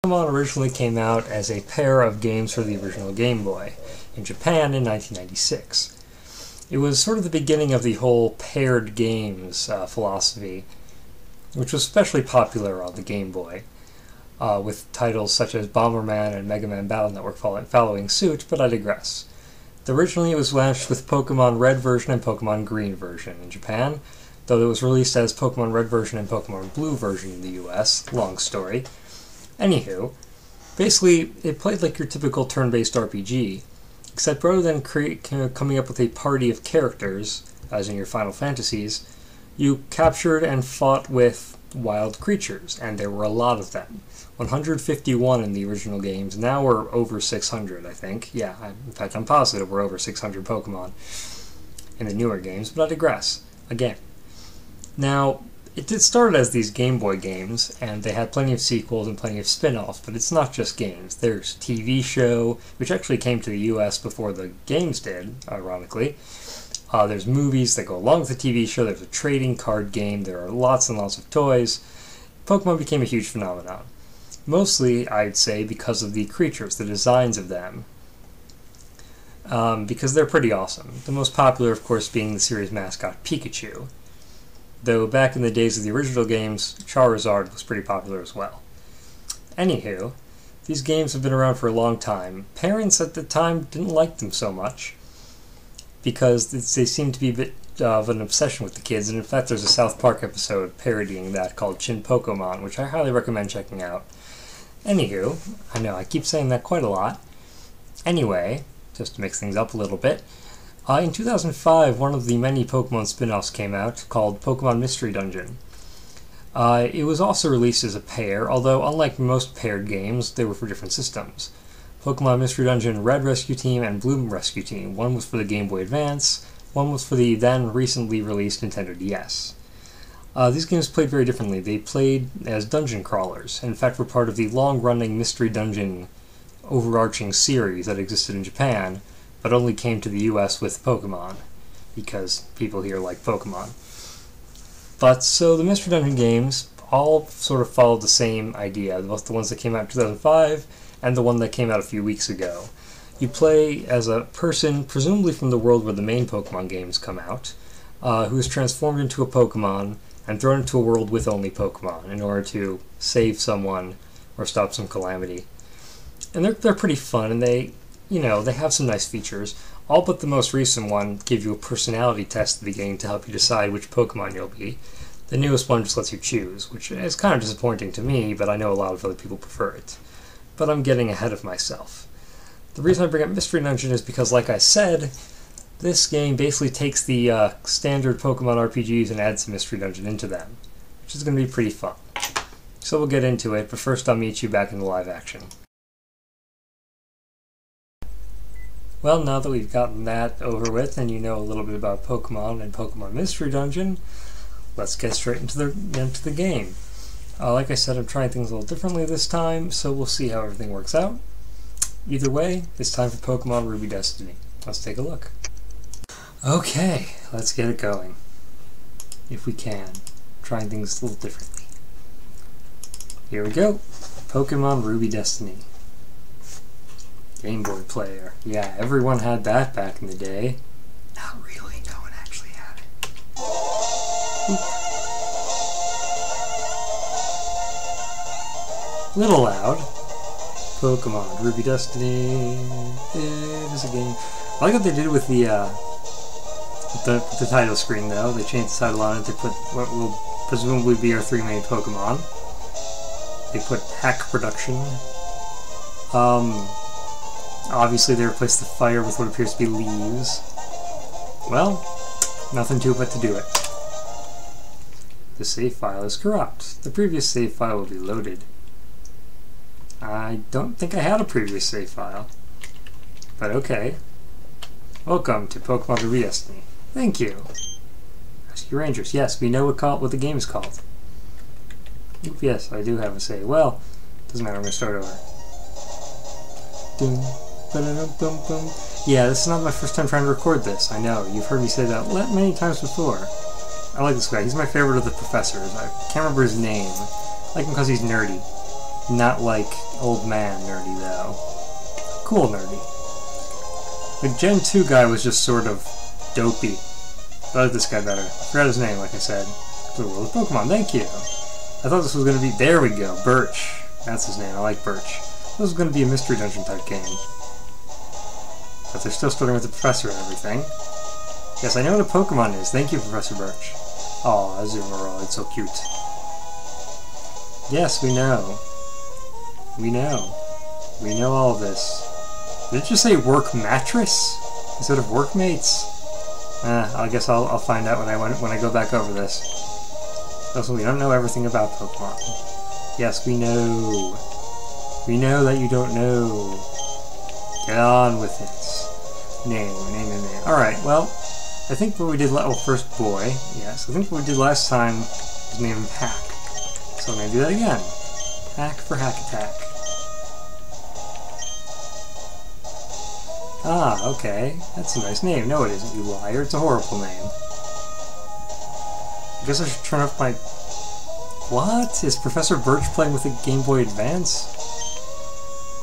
Pokemon originally came out as a pair of games for the original Game Boy in Japan in 1996. It was sort of the beginning of the whole paired games philosophy, which was especially popular on the Game Boy, with titles such as Bomberman and Mega Man Battle Network following suit, but I digress. Originally it was launched with Pokemon Red version and Pokemon Green version in Japan, though it was released as Pokemon Red version and Pokemon Blue version in the US. Long story. Anywho, basically, it played like your typical turn-based RPG, except rather than coming up with a party of characters, as in your Final Fantasies, you captured and fought with wild creatures, and there were a lot of them. 151 in the original games. Now we're over 600, I think. Yeah, in fact, I'm positive we're over 600 Pokemon in the newer games, but I digress. Again. Now, it started as these Game Boy games, and they had plenty of sequels and plenty of spin-offs, but it's not just games. There's a TV show, which actually came to the US before the games did, ironically. There's movies that go along with the TV show, there's a trading card game, there are lots and lots of toys. Pokemon became a huge phenomenon. Mostly, I'd say, because of the creatures, the designs of them. Because they're pretty awesome. The most popular, of course, being the series mascot, Pikachu. Though back in the days of the original games, Charizard was pretty popular as well. Anywho, these games have been around for a long time. Parents at the time didn't like them so much, because they seemed to be a bit of an obsession with the kids, and in fact there's a South Park episode parodying that called Shin Pokemon, which I highly recommend checking out. Anywho, I know I keep saying that quite a lot. Anyway, just to mix things up a little bit, in 2005, one of the many Pokemon spin-offs came out called Pokemon Mystery Dungeon. It was also released as a pair, although unlike most paired games, they were for different systems. Pokemon Mystery Dungeon Red Rescue Team and Blue Rescue Team. One was for the Game Boy Advance, one was for the then recently released Nintendo DS. These games played very differently. They played as dungeon crawlers, and in fact were part of the long-running Mystery Dungeon overarching series that existed in Japan, but only came to the US with Pokemon, because people here like Pokemon. But so the Mystery Dungeon games all sort of followed the same idea, both the ones that came out in 2005 and the one that came out a few weeks ago. You play as a person, presumably from the world where the main Pokemon games come out, who is transformed into a Pokemon and thrown into a world with only Pokemon in order to save someone or stop some calamity. And they're pretty fun, and they have some nice features. All but the most recent one give you a personality test at the beginning to help you decide which Pokemon you'll be. The newest one just lets you choose, which is kind of disappointing to me, but I know a lot of other people prefer it. But I'm getting ahead of myself. The reason I bring up Mystery Dungeon is because, like I said, this game basically takes the standard Pokemon RPGs and adds a Mystery Dungeon into them, which is going to be pretty fun. So we'll get into it, but first I'll meet you back in the live action. Well, now that we've gotten that over with and you know a little bit about Pokemon and Pokemon Mystery Dungeon, let's get straight into the game. Like I said, I'm trying things a little differently this time, so we'll see how everything works out. Either way, it's time for Pokemon Ruby Destiny. Let's take a look. Okay, let's get it going. If we can. Trying things a little differently. Here we go. Pokemon Ruby Destiny. Game Boy player. Yeah, everyone had that back in the day. Not really, no one actually had it. Little loud. Pokemon Ruby Destiny. It is a game. I like what they did with the title screen though. They changed the title on it. They put what will presumably be our three main Pokemon. They put Hack Production. Obviously they replaced the fire with what appears to be leaves. Well, nothing to it but to do it. The save file is corrupt. The previous save file will be loaded. I don't think I had a previous save file. But okay. Welcome to Pokemon Ruby Destiny. Thank you. Rescue Rangers. Yes, we know what the game is called. Oop, yes, I do have a save. Well, doesn't matter, I'm going to start over. Dun. Yeah, this is not my first time trying to record this. I know, you've heard me say that many times before. I like this guy. He's my favorite of the professors. I can't remember his name. I like him because he's nerdy. Not like old man nerdy, though. Cool nerdy. The Gen 2 guy was just sort of dopey. I like this guy better. I forgot his name, like I said. The World of Pokemon, thank you! I thought this was going to be... There we go, Birch. That's his name, I like Birch. This was going to be a Mystery Dungeon type game. But they're still starting with the Professor and everything. Yes, I know what a Pokemon is. Thank you, Professor Birch. Aw, Azumarill, it's so cute. Yes, we know. We know. We know all of this. Did it just say work mattress instead of workmates? I guess I'll find out when I go back over this. Also, we don't know everything about Pokemon. Yes, we know. We know that you don't know. Get on with it. Name. Alright, well, I think what we did first boy. Yes, I think what we did last time was name him Hack. So I'm going to do that again. Hack for Hack Attack. Ah, okay. That's a nice name. No, it isn't, you liar. It's a horrible name. I guess I should turn up my... What? Is Professor Birch playing with a Game Boy Advance?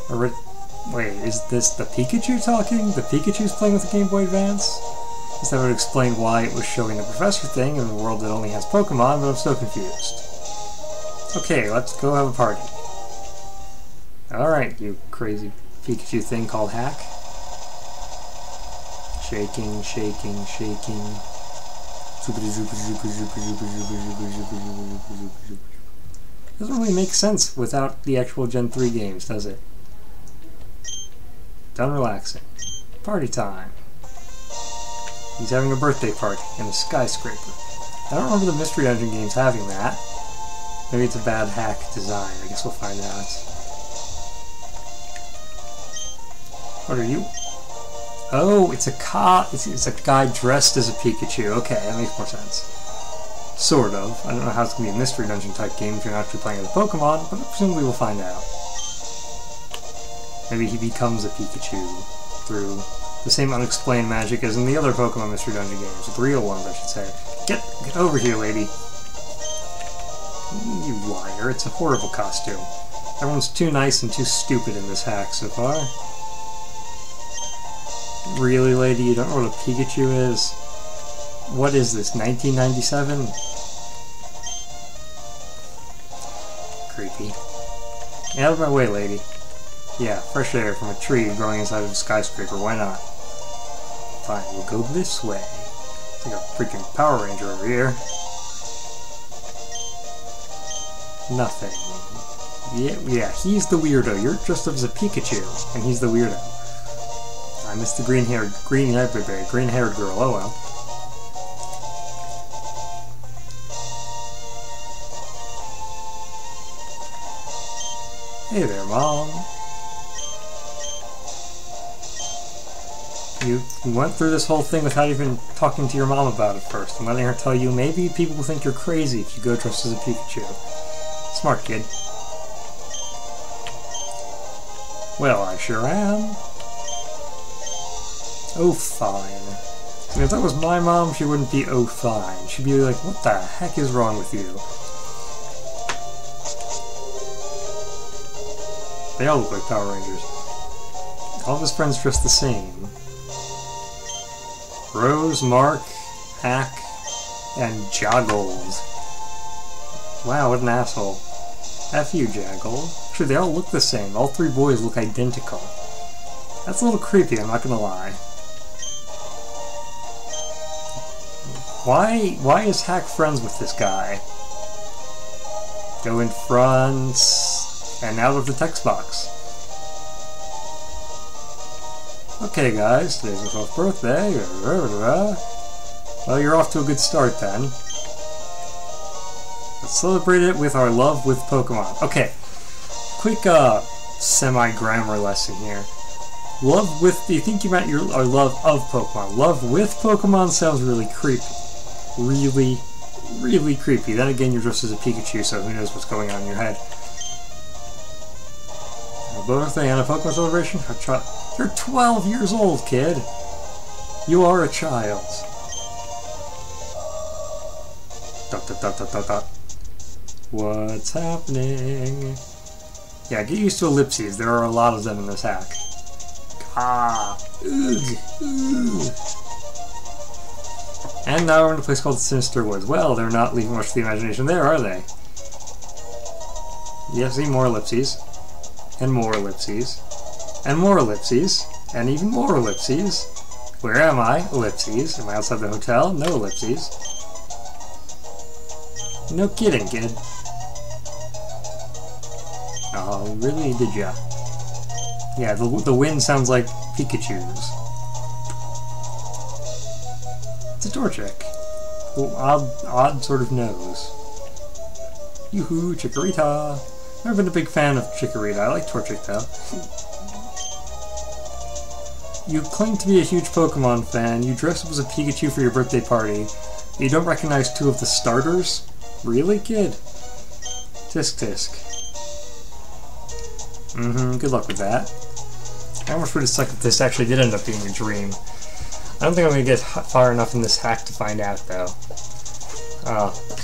Or... Wait, is this the Pikachu talking? The Pikachu's playing with the Game Boy Advance? I guess that would explain why it was showing the Professor thing in a world that only has Pokemon, but I'm so confused. Okay, let's go have a party. Alright, you crazy Pikachu thing called Hack. Shaking, shaking, shaking. Doesn't really make sense without the actual Gen 3 games, does it? Done relaxing. Party time. He's having a birthday party in a skyscraper. I don't remember the Mystery Dungeon games having that. Maybe it's a bad hack design. I guess we'll find out. What are you? Oh, it's a guy dressed as a Pikachu. Okay, that makes more sense. Sort of. I don't know how it's going to be a Mystery Dungeon type game if you're not actually playing as a Pokemon, but presumably we'll find out. Maybe he becomes a Pikachu through the same unexplained magic as in the other Pokemon Mystery Dungeon games. The real ones, I should say. Get over here, lady. You liar. It's a horrible costume. Everyone's too nice and too stupid in this hack so far. Really, lady? You don't know what a Pikachu is? What is this, 1997? Creepy. Get out of my way, lady. Yeah, fresh air from a tree growing inside of a skyscraper, why not? Fine, we'll go this way. It's like a freaking Power Ranger over here. Nothing. Yeah, he's the weirdo. You're dressed up as a Pikachu, and he's the weirdo. I missed the green-haired girl, oh well. Hey there, Mom. You went through this whole thing without even talking to your mom about it first, and letting her tell you maybe people will think you're crazy if you go dressed as a Pikachu. Smart kid. Well, I sure am. Oh, fine. I mean, if that was my mom, she wouldn't be oh, fine. She'd be like, what the heck is wrong with you? They all look like Power Rangers. All of his friends dress the same. Rose, Mark, Hack, and Joggold. Wow, what an asshole. F you, Joggold. Actually, they all look the same. All three boys look identical. That's a little creepy, I'm not gonna lie. Why is Hack friends with this guy? Go in front and out of the text box. Okay guys, today's my 12th birthday. Well, you're off to a good start then. Let's celebrate it with our love with Pokemon. Okay, quick semi-grammar lesson here. Love with, you think you meant our love of Pokemon. Love with Pokemon sounds really creepy. Really, really creepy. Then again, you're dressed as a Pikachu, so who knows what's going on in your head. A birthday and a Pokemon celebration? You're 12 years old, kid. You are a child. Dot, dot, dot, dot, dot, dot. What's happening? Yeah, get used to ellipses. There are a lot of them in this hack. Ah! Ugh! Ugh. And now we're in a place called Sinister Woods. Well, they're not leaving much to the imagination there, are they? You see more ellipses. And more ellipses. And more ellipses. And even more ellipses. Where am I? Ellipses. Am I outside the hotel? No ellipses. No kidding, kid. Oh, really? Did ya? Yeah, the wind sounds like Pikachu's. It's a Torchic. Odd sort of nose. Yoo-hoo, Chikorita! Never been a big fan of Chikorita. I like Torchic, though. You claim to be a huge Pokemon fan. You dress up as a Pikachu for your birthday party. You don't recognize two of the starters? Really, kid? Tisk tisk. Good luck with that. I almost would have sucked if this actually did end up being a dream. I don't think I'm going to get far enough in this hack to find out, though.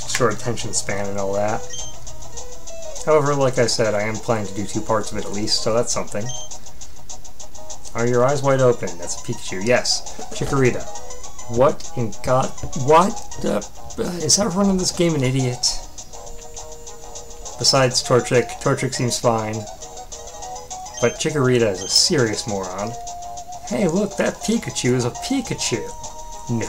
Short attention span and all that. However, like I said, I am planning to do 2 parts of it at least, so that's something. Are your eyes wide open? That's a Pikachu. Yes. Chikorita. What in God? What? Is everyone in this game an idiot? Besides Torchic. Torchic seems fine. But Chikorita is a serious moron. Hey, look, that Pikachu is a Pikachu. No.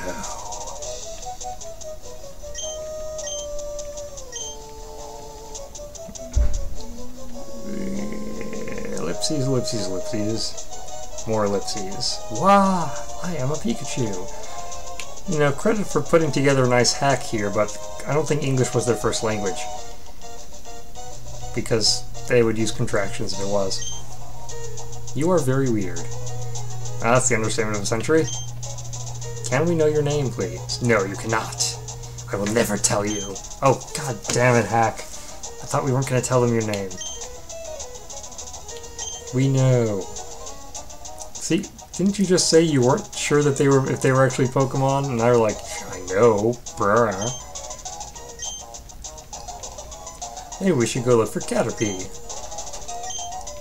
Ellipses, ellipses, ellipses. More ellipses. Wow, I am a Pikachu. You know, credit for putting together a nice hack here, but I don't think English was their first language. Because they would use contractions if it was. You are very weird. That's the understatement of the century. Can we know your name, please? No, you cannot. I will never tell you. Oh, god damn it, hack. I thought we weren't going to tell them your name. We know. See, didn't you just say you weren't sure that if they were actually Pokemon? And I were like, I know, bruh. Maybe we should go look for Caterpie.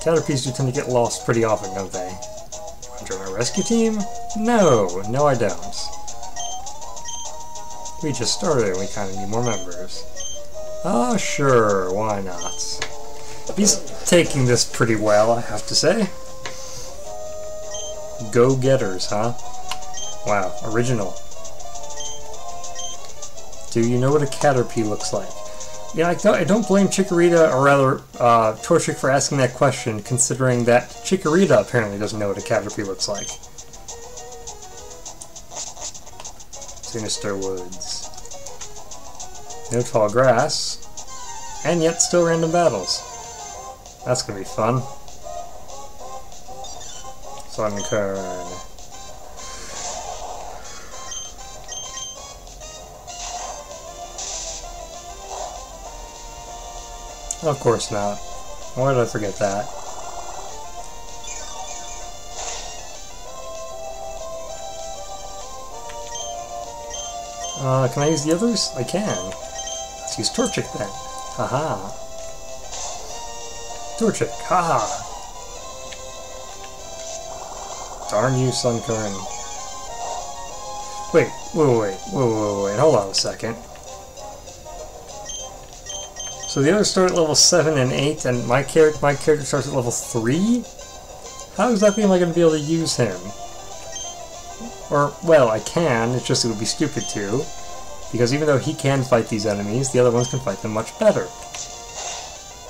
Caterpies do tend to get lost pretty often, don't they? Want to join our rescue team? No, no I don't. We just started and we kind of need more members. Ah, sure, why not? He's taking this pretty well, I have to say. Go-getters, huh? Wow, original. Do you know what a Caterpie looks like? Yeah, I don't blame Chikorita, or rather, Torchic for asking that question, considering that Chikorita apparently doesn't know what a Caterpie looks like. Sinister Woods. No tall grass. And yet still random battles. That's gonna be fun. Sunkern. Of course not. Why did I forget that? Can I use the others? I can. Let's use Torchic then. Haha. Torchic, haha. Darn you, Sunkern. Wait, wait, hold on a second. So the others start at level 7 and 8, and my character starts at level 3? How exactly am I going to be able to use him? Or, well, I can, it's just it would be stupid to, because even though he can fight these enemies, the other ones can fight them much better.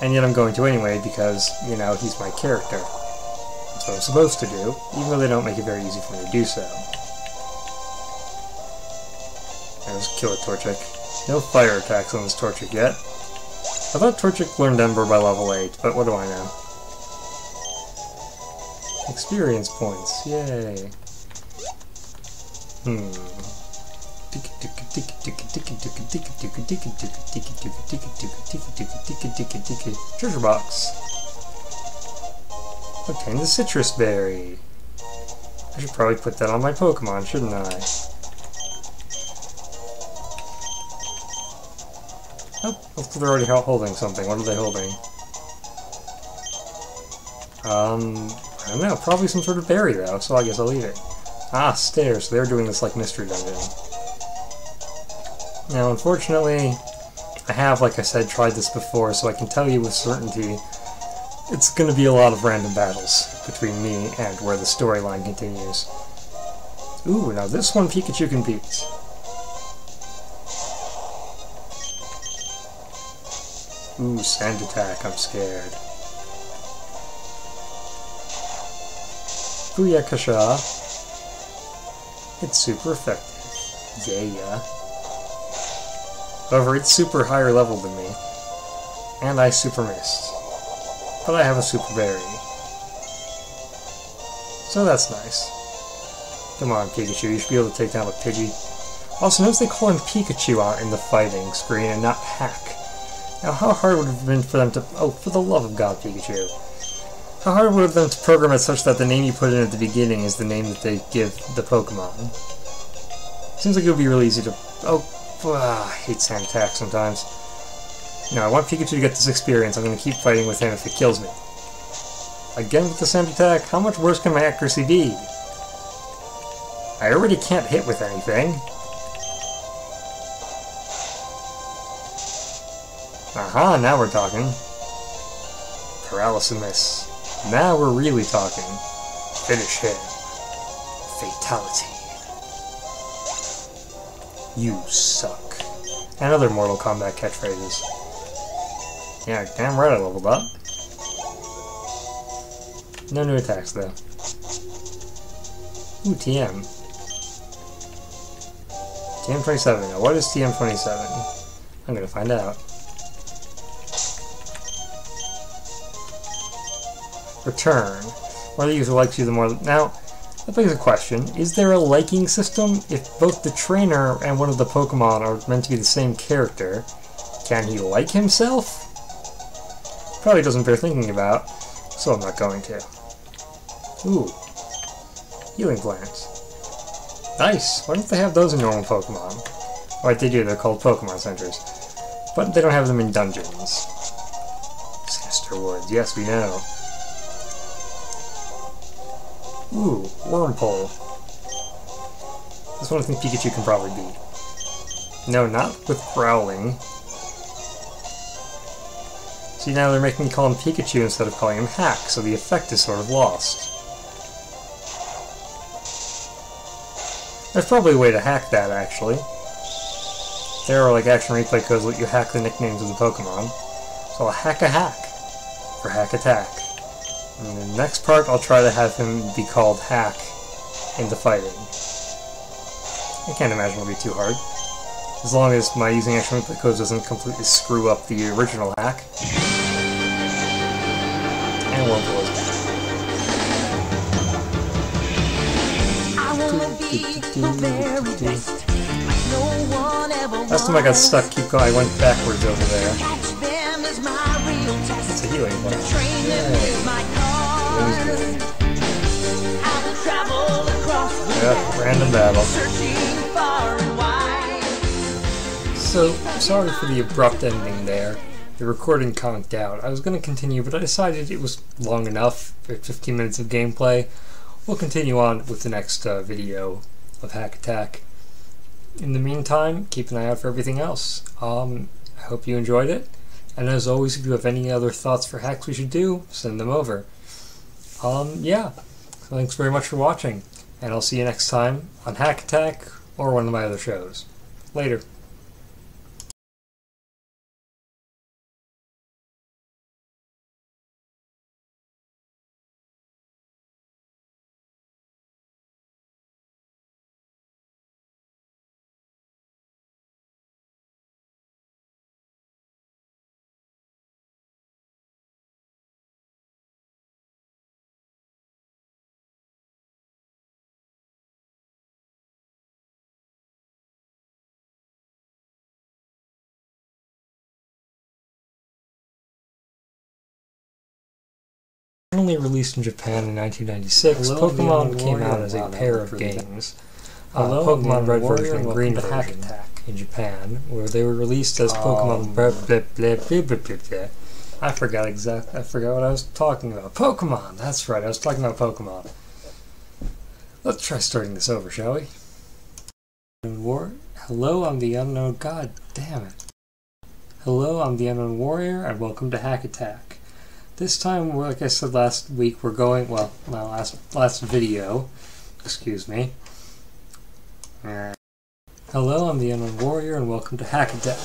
And yet I'm going to anyway, because, you know, he's my character. That's what I'm supposed to do, even though they don't make it very easy for me to do so. Let's kill a Torchic. No fire attacks on this Torchic yet. I thought Torchic learned Ember by level 8, but what do I know? Experience points, yay. Treasure box. Obtain the citrus berry. I should probably put that on my Pokemon, shouldn't I? Oh, they're already holding something. What are they holding? I don't know, probably some sort of berry though, so I guess I'll eat it. Ah, stairs, they're doing this like mystery dungeon. Now, unfortunately, I have, like I said, tried this before, so I can tell you with certainty it's gonna be a lot of random battles between me and where the storyline continues. Ooh, now this one Pikachu can beat. Ooh, sand attack, I'm scared. Booyakasha. It's super effective. Yeah. However, it's super higher level than me. And I super missed. But I have a super berry. So that's nice. Come on, Pikachu, you should be able to take down a Pidgey. Also, notice they call him Pikachu out in the fighting screen and not Hack. Now, how hard would it have been for them to... Oh, for the love of God, Pikachu. How hard would it have been to program it such that the name you put in at the beginning is the name that they give the Pokemon? Seems like it would be really easy to... Oh, I hate sand attack sometimes. No, I want Pikachu to get this experience. I'm going to keep fighting with him if it kills me. Again with the sand attack? How much worse can my accuracy be? I already can't hit with anything. Aha, now we're talking. Paralysis. Now we're really talking. Finish him. Fatality. You suck. And other Mortal Kombat catchphrases. Yeah, damn right I leveled up. No new attacks though. Ooh, TM. TM27. Now what is TM27? I'm gonna find out. Return. More the user likes you, the more... Now, that begs a question. Is there a liking system? If both the trainer and one of the Pokemon are meant to be the same character, can he like himself? Probably doesn't bear thinking about, so I'm not going to. Ooh. Healing plants. Nice! Why don't they have those in normal Pokemon? Or they do, they're called Pokemon Centers. But they don't have them in dungeons. Sinister Woods, yes we know. Ooh, Wormpole. This one I think Pikachu can probably beat. No, not with growling. See, now they're making me call him Pikachu instead of calling him Hack, so the effect is sort of lost. There's probably a way to hack that, actually. There are like action replay codes that let you hack the nicknames of the Pokemon. So I'll hack a hack for Hack Attack. In the next part, I'll try to have him be called Hack in the fighting. I can't imagine it'll be too hard. As long as my using action replay codes doesn't completely screw up the original Hack. And Wormpole is back. Last time I got stuck, I went backwards over there. It's a healing plant. Yeah, random battle. So, sorry for the abrupt ending there. The recording conked out. I was going to continue, but I decided it was long enough for 15 minutes of gameplay. We'll continue on with the next video of Hack Attack. In the meantime, keep an eye out for everything else. I hope you enjoyed it. And as always, if you have any other thoughts for hacks we should do, send them over. Yeah. So thanks very much for watching. And I'll see you next time on Hack Attack or one of my other shows. Later. Originally released in Japan in 1996, Pokemon came out as a pair of games. Pokemon Red version and Green version Hack Attack in Japan, where they were released as Pokemon I forgot what I was talking about. Pokemon! That's right, I was talking about Pokemon. Let's try starting this over, shall we? Hello, I'm the Unknown... God damn it. Hello, I'm the Unknown Warrior, and welcome to Hack Attack. This time, like I said last week, we're going... Well, my last video. Excuse me. Hello, I'm the Unknown Warrior, and welcome to Hack Attack.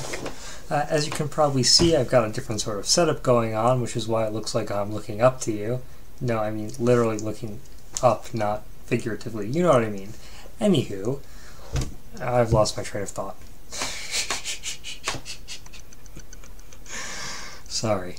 As you can probably see, I've got a different sort of setup going on, which is why it looks like I'm looking up to you. No, I mean literally looking up, not figuratively. You know what I mean. Anywho, I've lost my train of thought. Sorry.